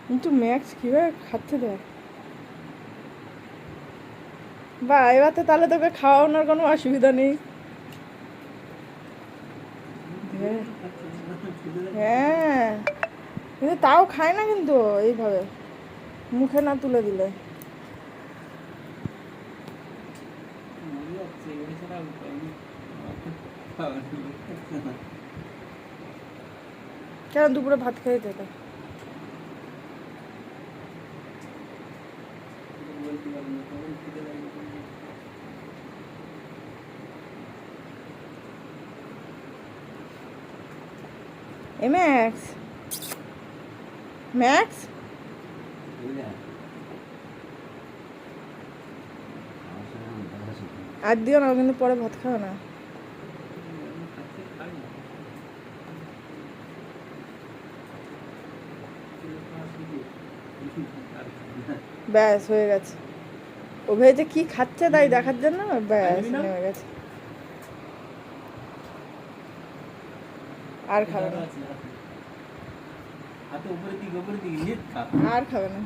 কিন্তু ম্যাক্স কীভাবে খাচ্ছে দেখ। বা এবার তো তাহলে তোকে খাওয়ানোর কোনো অসুবিধা নেই। হ্যাঁ, কিন্তু তাও খায় না কিন্তু এইভাবে মুখে না তুলে দিলে। কেন দুপুরে ভাত খেয়ে যেতে? এ ম্যাক্স, ম্যাক্স আর দিও না, কিন্তু পরে ভাত খাও না। ব্যাস হয়ে গেছে। ও ভেবেছে কি খাচ্ছে তাই দেখার জন্য, ব্যাস নেমে গেছে। আর খাবে না, আর খাবে না।